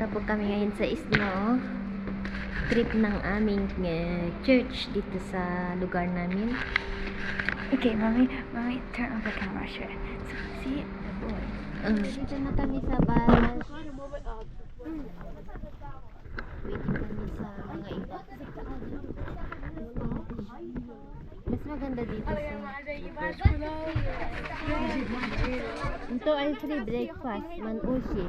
po kami ngayon sa Isno. Trip ng aming church dito sa lugar namin. Okay, mommy, turn on the camera, sure. So, see the boy. Dito na kami sa bus. Waiting kami sa mga iba. Mas maganda dito sa ito ay free breakfast. Man-ushi.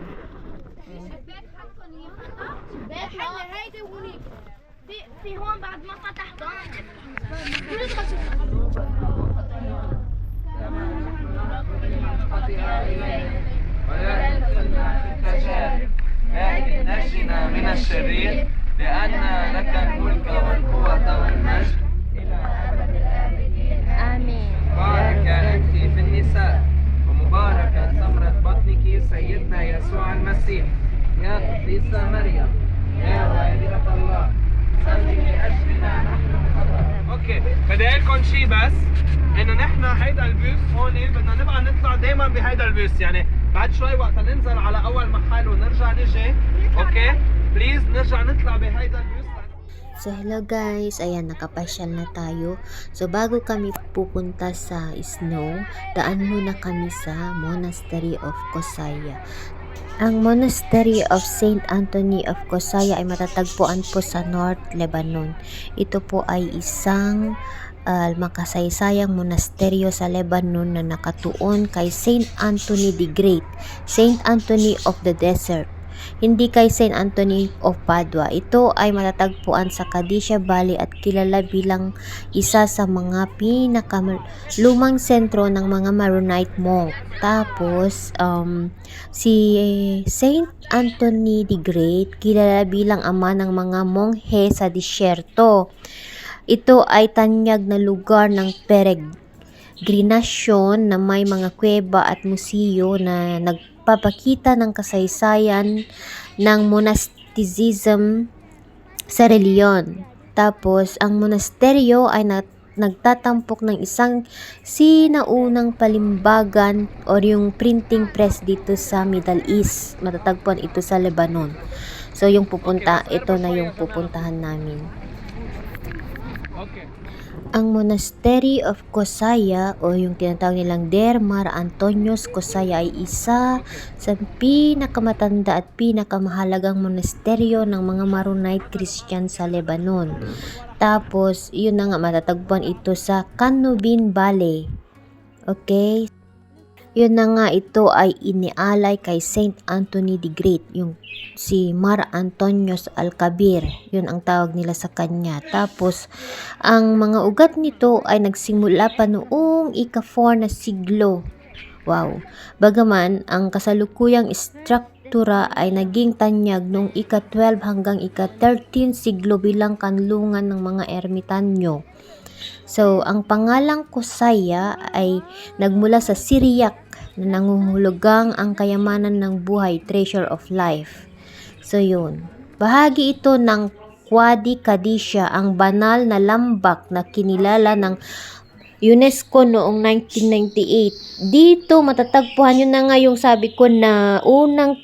في هون بعد ما فتح ضان لكن نجنا من الشرير لأن لك الملك والقوة والمجد إلى أبد الآبدين. Amen. مباركة أنت في النساء ومباركة ثمرة بطنك سيدنا يسوع المسيح. يا قديسة مريم يا والدة الله صلي لأجلنا نحن الخطاة. اوكي بدي اقول لكم شيء بس انه نحن هيدا البوس هون بدنا نبقى نطلع دائما بهيدا البوس، يعني بعد شوي وقت ننزل على اول محل ونرجع نجي اوكي بليز نرجع نطلع بهيدا البوس. So hello guys, ayan nakapasyal na tayo. So bago kami pupunta sa Snow, daan muna kami sa Monastery of Kosaya. Ang Monastery of Saint Anthony of Kosaya ay matatagpuan po sa North Lebanon. Ito po ay isang makasaysayang monasteryo sa Lebanon na nakatuon kay Saint Anthony the Great, Saint Anthony of the Desert. Hindi kay Saint Anthony of Padua. Ito ay matatagpuan sa Qadisha Valley at kilala bilang isa sa mga pinakalumang sentro ng mga Maronite monk. Tapos, si Saint Anthony the Great, kilala bilang ama ng mga monghe sa disyerto. Ito ay tanyag na lugar ng peregrinasyon na may mga kuweba at museo na nagpapakita ng kasaysayan ng monasticism sa reliyon. Tapos, ang monasteryo ay nagtatampok ng isang sinaunang palimbagan o yung printing press dito sa Middle East. Matatagpuan ito sa Lebanon. So, ito na yung pupuntahan namin. Ang Monastery of Kosaya o yung tinatawag nilang Der Mar Antonios Kosaya ay isa sa pinakamatanda at pinakamahalagang monasteryo ng mga Maronite Christian sa Lebanon. Tapos, yun na nga, matatagpuan ito sa Canubin Valley. Okay? Yun na nga, ito ay inialay kay Saint Anthony the Great, yung si Mar Antonios Al-Kabir, yun ang tawag nila sa kanya. Tapos, ang mga ugat nito ay nagsimula pa noong ika-4 na siglo. Wow! Bagaman, ang kasalukuyang struktura ay naging tanyag noong ika-12 hanggang ika-13 siglo bilang kanlungan ng mga ermitanyo. So, ang pangalang Kosaya ay nagmula sa Syriac na nanguhulugang ang kayamanan ng buhay, treasure of life. So, yun. Bahagi ito ng Wadi Qadisha, ang banal na lambak na kinilala ng UNESCO noong 1998. Dito matatagpuan yun na nga yung sabi ko na unang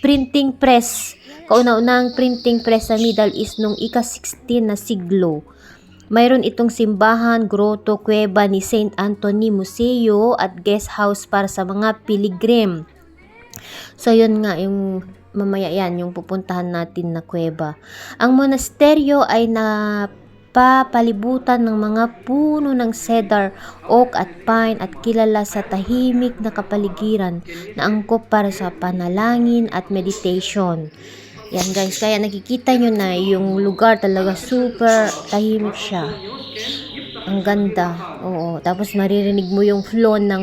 printing press, kauna-unahang printing press sa Middle East noong ika-16 na siglo. Mayroon itong simbahan, grotto, kuweba ni Saint Anthony, museo at guest house para sa mga pilgrim. So yun nga yung mamaya yan yung pupuntahan natin na kuweba. Ang monasteryo ay napapalibutan ng mga puno ng cedar, oak at pine at kilala sa tahimik na kapaligiran na angkop para sa panalangin at meditation. Yan guys, kaya nakikita nyo na yung lugar talaga super tahimik siya. Ang ganda. Oo. Tapos maririnig mo yung flow ng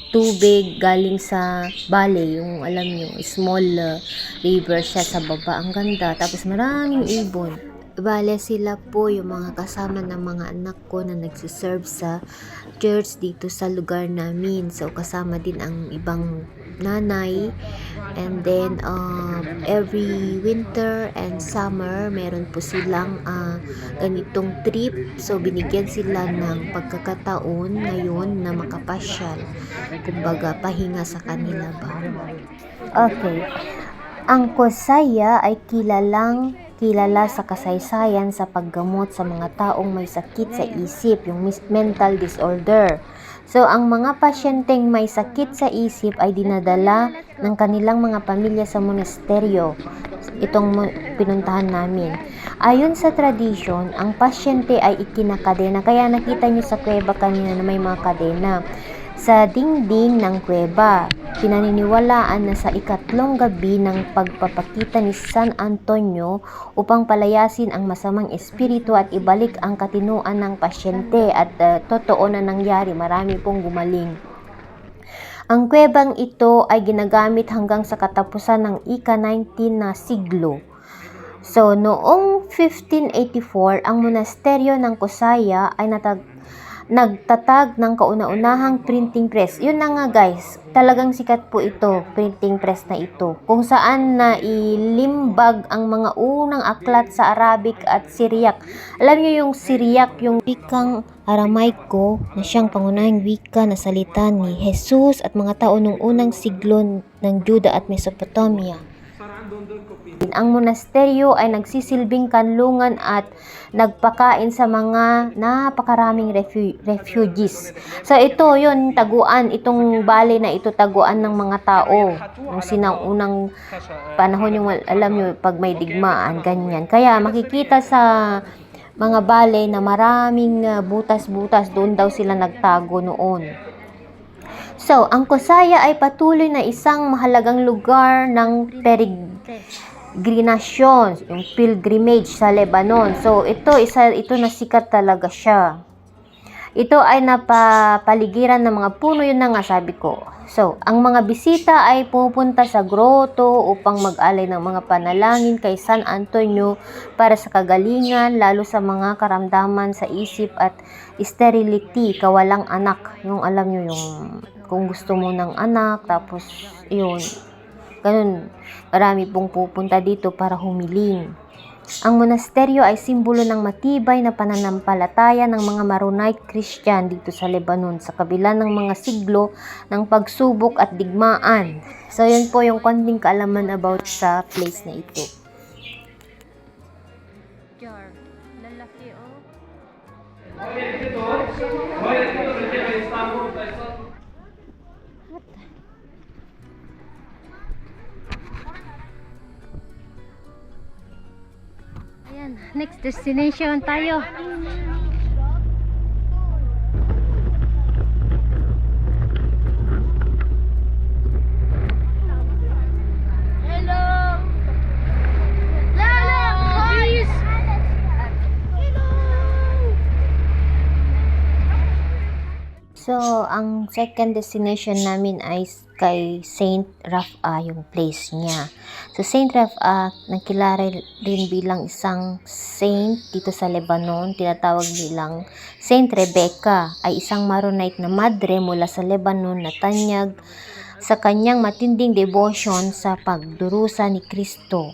tubig galing sa valley. Yung alam nyo, small river siya sa baba. Ang ganda. Tapos maraming ibon. Bale sila po yung mga kasama ng mga anak ko na nagsiserve sa church dito sa lugar namin. So kasama din ang ibang nanay. And then every winter and summer meron po silang ganitong trip. So binigyan sila ng pagkakataon ngayon na makapasyal. Kumbaga pahinga sa kanila ba. Okay. Ang Kusaya ay kilala sa kasaysayan sa paggamot sa mga taong may sakit sa isip, yung mental disorder. So, ang mga pasyenteng may sakit sa isip ay dinadala ng kanilang mga pamilya sa monasteryo. Itong pinuntahan namin. Ayon sa tradisyon, ang pasyente ay ikinakadena. Kaya nakita nyo sa kuweba kanina na may mga kadena sa dingding ng kuweba. Pinaniniwalaan na sa ikatlong gabi ng pagpapakita ni San Antonio upang palayasin ang masamang espiritu at ibalik ang katinuan ng pasyente at totoo na nangyari, marami pong gumaling. Ang kuwebang ito ay ginagamit hanggang sa katapusan ng ika-19 na siglo. So, noong 1584, ang monasteryo ng Kusaya ay nagtatag ng kauna-unahang printing press. Yun na nga guys, talagang sikat po ito, printing press na ito, kung saan na ilimbag ang mga unang aklat sa Arabic at Syriac. Alam niyo yung Syriac, yung wikang Aramaiko na siyang pangunahing wika na salita ni Jesus at mga tao nung unang siglo ng Juda at Mesopotamia. Ang monasteryo ay nagsisilbing kanlungan at nagpakain sa mga napakaraming refugees. So ito yun, taguan, itong bale na ito taguan ng mga tao. Yung sinang-unang panahon, yung alam nyo, pag may digmaan, ganyan. Kaya makikita sa mga bale na maraming butas-butas, doon daw sila nagtago noon. So, ang Kusaya ay patuloy na isang mahalagang lugar ng peregrinasyon, yung pilgrimage sa Lebanon. So, ito na sikat talaga siya. Ito ay napapaligiran ng mga puno, yun na nga sabi ko. So, ang mga bisita ay pupunta sa groto upang mag-alay ng mga panalangin kay San Antonio para sa kagalingan, lalo sa mga karamdaman sa isip at sterility, kawalang anak. Yung alam nyo, yung kung gusto mo ng anak, tapos yun, ganun. Marami pong pupunta dito para humiling. Ang monasteryo ay simbolo ng matibay na pananampalataya ng mga Maronite Christian dito sa Lebanon sa kabila ng mga siglo ng pagsubok at digmaan. So, yun po yung konting kaalaman about sa place na ito. Jar. Lalaki, oh. Ayan, next destination tayo. So, ang second destination namin ay kay Saint Rafa, yung place niya. So, Saint Rafa, nakilala rin bilang isang saint dito sa Lebanon. Tinatawag nilang Saint Rebecca, ay isang Maronite na madre mula sa Lebanon na tanyag sa kanyang matinding devotion sa pagdurusa ni Kristo.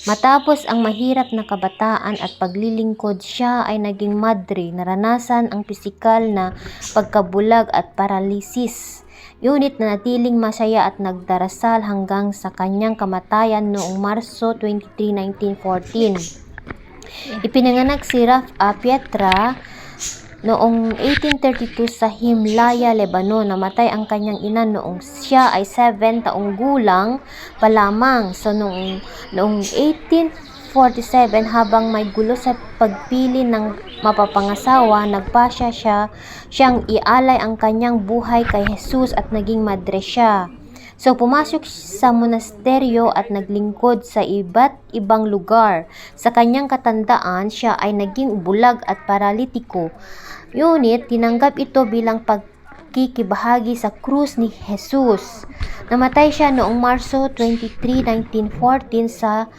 Matapos ang mahirap na kabataan at paglilingkod, siya ay naging madre, naranasan ang pisikal na pagkabulag at paralisis. Ngunit nanatiling masaya at nagdarasal hanggang sa kanyang kamatayan noong Marso 23, 1914. Ipinanganak si Rafa Pietra noong 1832 sa Himlaya, Lebanon. Namatay ang kanyang ina noong siya ay 7 taong gulang pa lamang. So noong 1847, habang may gulo sa pagpili ng mapapangasawa, nagpasya siyang ialay ang kanyang buhay kay Jesus at naging madre siya. So, pumasok sa monasteryo at naglingkod sa iba't ibang lugar. Sa kanyang katandaan, siya ay naging bulag at paralitiko. Ngunit, tinanggap ito bilang pagkikibahagi sa krus ni Jesus. Namatay siya noong Marso 23, 1914 sa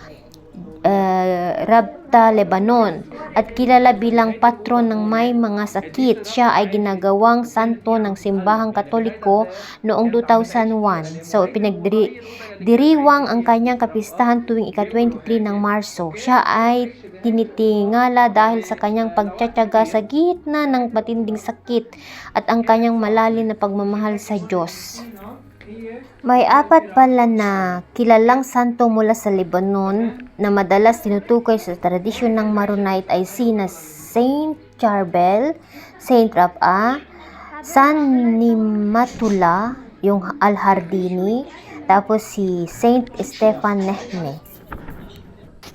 Rabta, Lebanon, at kilala bilang patron ng may mga sakit. Siya ay ginagawang santo ng simbahang Katoliko noong 2001. So, pinagdiriwang ang kanyang kapistahan tuwing ika-23 ng Marso. Siya ay tinitingala dahil sa kanyang pagtsatsaga sa gitna ng matinding sakit at ang kanyang malalim na pagmamahal sa Diyos. May apat pala na kilalang santo mula sa Lebanon na madalas tinutukoy sa tradisyon ng Maronite ay sina Saint Charbel, Saint Rafa, San Nimatullah, yung Al-Hardini, tapos si Saint Stephen Nehme.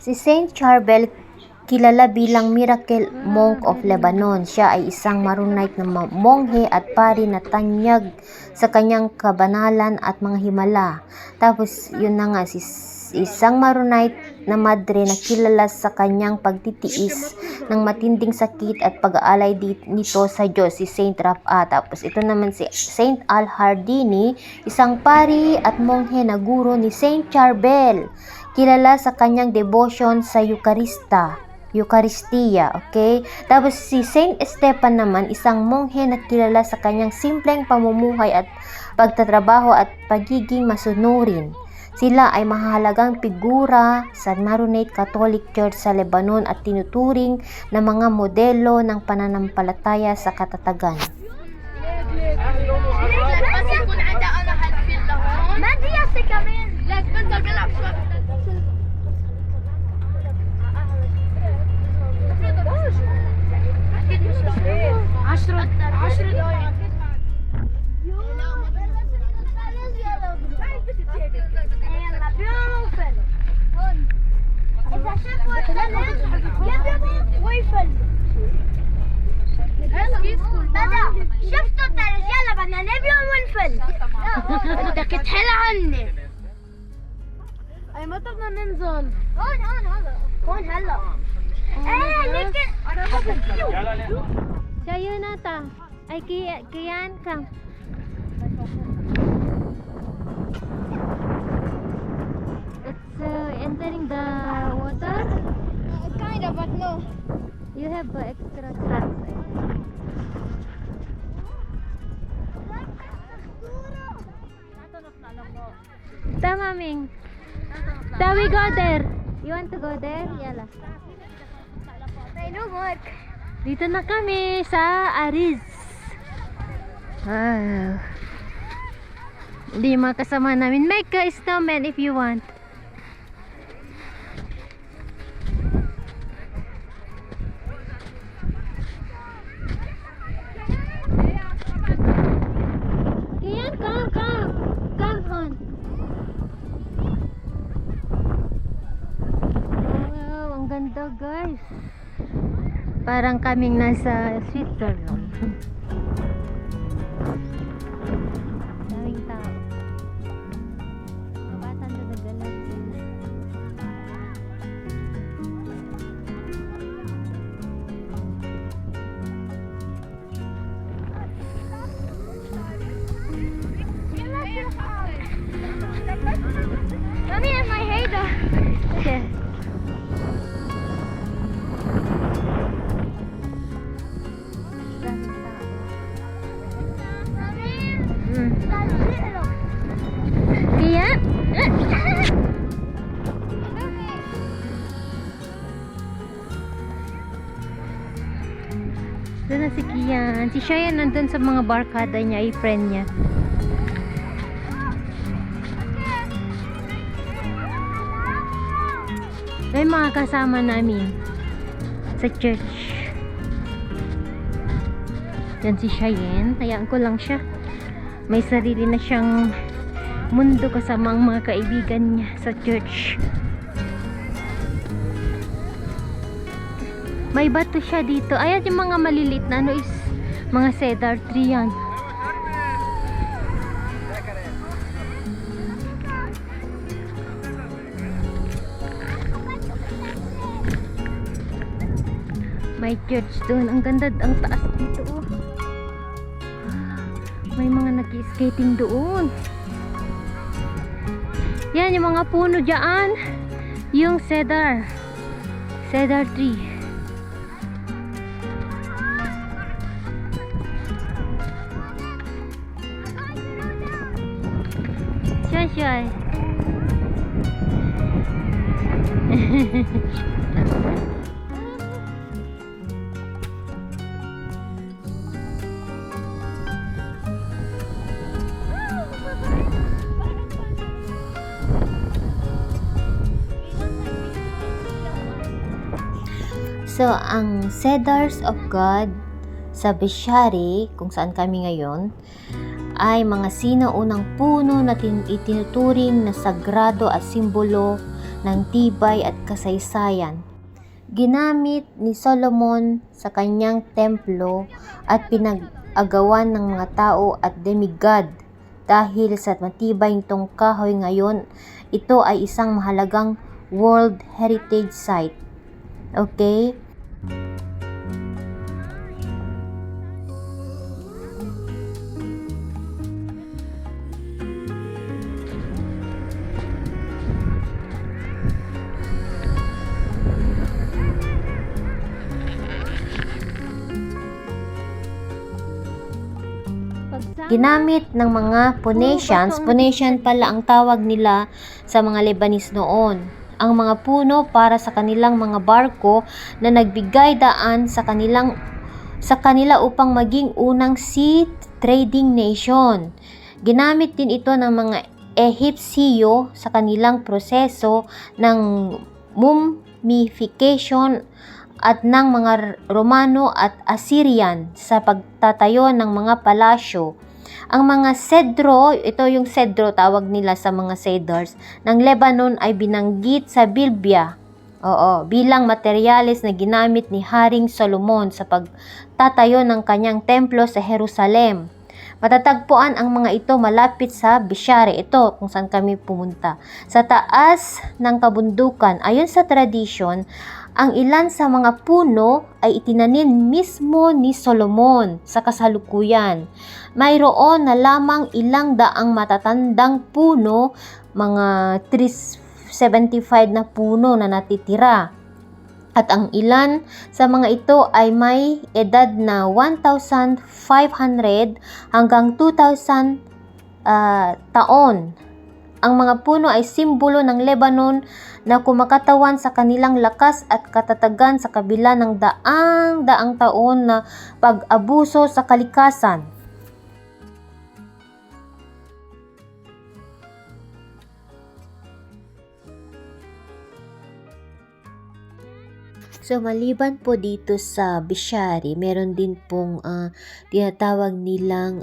Si Saint Charbel kilala bilang Miracle Monk of Lebanon. Siya ay isang Maronite na monghe at pari na tanyag sa kanyang kabanalan at mga himala. Tapos yun na nga, si isang Maronite na madre na kilala sa kanyang pagtitiis ng matinding sakit at pag-aalay nito sa Diyos, si Saint Rafa. Tapos ito naman si Saint Al-Hardini, isang pari at monghe na guro ni Saint Charbel, kilala sa kanyang devotion sa Eucharistia, okay? Tapos si Saint Stephen naman, isang monghe na kilala sa kanyang simpleng pamumuhay at pagtatrabaho at pagiging masunurin. Sila ay mahalagang figura sa Maronite Catholic Church sa Lebanon at tinuturing na mga modelo ng pananampalataya sa katatagan. شفتوا الرجال بدنا نبيهم ونفل بدك تحل عني اي متى بدنا ننزل هون هلا ايه لكن Sayo na ta. Ay kiyan ka. It's entering the water. kind of but no You have extra tracks. Tama, Ming. So we go there. You want to go there? Yala. I know what Dito na kami sa Ariz. Wow. Hindi yung mga kasama namin. Make a snowman if you want. Kiyan, come on. Wow, ang ganda guys. Parang kaming nasa Switzerland. Daming tao. Mga bata na nagalaw sila. Mommy and my hair though. Okay. Daming tao. Kaya? Doon na si Kian. Si Shayan nandun sa mga barkada niya, ay friend niya. May mga kasama namin sa church. Yan si Shayen. Hayaan ko lang siya. May sarili na siyang mundo kasama ang mga kaibigan niya sa church. May bato siya dito. Ayan yung mga maliliit na ano is mga cedar tree yan. May church doon. Ang ganda, ang taas dito. Oh. May mga nag-skating doon. Yan yung mga puno dyan. Yung cedar tree. Shy. So, ang Cedars of God sa Bishari, kung saan kami ngayon, ay mga sinaunang puno na itinuturing na sagrado at simbolo ng tibay at kasaysayan. Ginamit ni Solomon sa kanyang templo at pinag-agawan ng mga tao at demigod. Dahil sa matibay nitong kahoy ngayon, ito ay isang mahalagang World Heritage Site. Okay? Ginamit ng mga Phoenician pala ang tawag nila sa mga Lebanese noon, ang mga puno para sa kanilang mga barko na nagbigay daan sa kanila upang maging unang sea trading nation. Ginamit din ito ng mga Ehipsyo sa kanilang proseso ng mummification at ng mga Romano at Assyrian sa pagtatayo ng mga palasyo. Ang mga cedro, ito yung cedro tawag nila sa mga cedars ng Lebanon ay binanggit sa Biblia. Bilang materyales na ginamit ni Haring Solomon sa pagtatayo ng kanyang templo sa Jerusalem. Matatagpuan ang mga ito malapit sa Bishari, ito kung saan kami pumunta. Sa taas ng kabundukan, ayon sa tradisyon, ang ilan sa mga puno ay itinanim mismo ni Solomon sa kasalukuyan. Mayroon na lamang ilang daang matatandang puno, mga 375 na puno na natitira. At ang ilan sa mga ito ay may edad na 1,500 hanggang 2,000 taon. Ang mga puno ay simbolo ng Lebanon na kumakatawan sa kanilang lakas at katatagan sa kabila ng daang taon na pag-abuso sa kalikasan. So, maliban po dito sa Bishari, meron din pong tinatawag nilang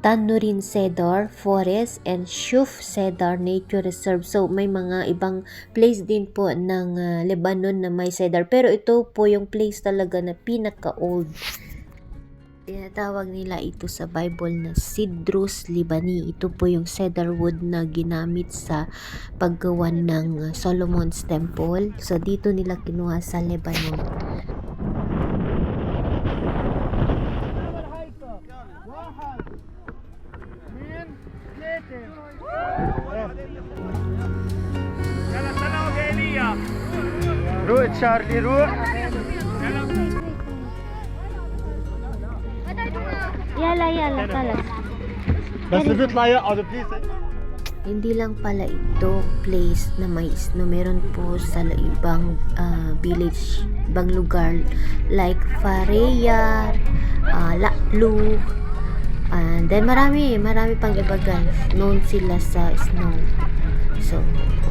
Tannurin Cedar Forest and Shuf Cedar Nature Reserve. So, may mga ibang place din po ng Lebanon na may cedar. Pero ito po yung place talaga na pinaka-old. Tinatawag nila ito sa Bible na Cedrus Libani. Ito po yung cedar wood na ginamit sa paggawa ng Solomon's Temple. So, dito nila kinuha sa Lebanon. روح تشارلي روح Yala, talas. بس اللي بيطلع يقعد بليز. Hindi lang pala ito place na may snow. Meron po sa ibang village, ibang lugar like Fareya, Laklu, and then marami pang iba guys. Known sila sa snow. So,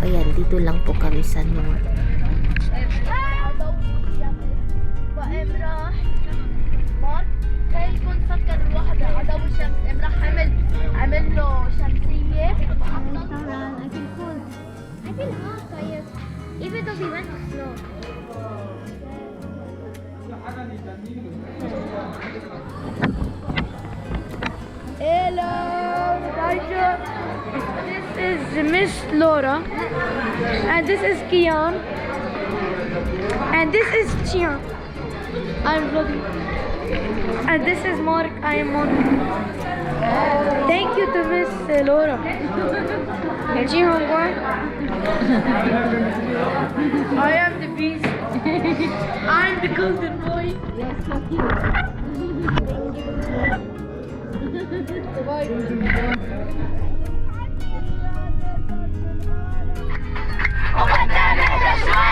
ayan, dito lang po kami sa north. عمل له شمسية I feel cold. I feel hot طيب even though we went to snow. Hello, Raja. This is Miss Laura, and this is Kian, and this is Chian. I'm vlogging, and this is Mark. I am Mark. Thank you to Miss Laura. Chian, boy. I am the beast. I'm the golden boy. Bye.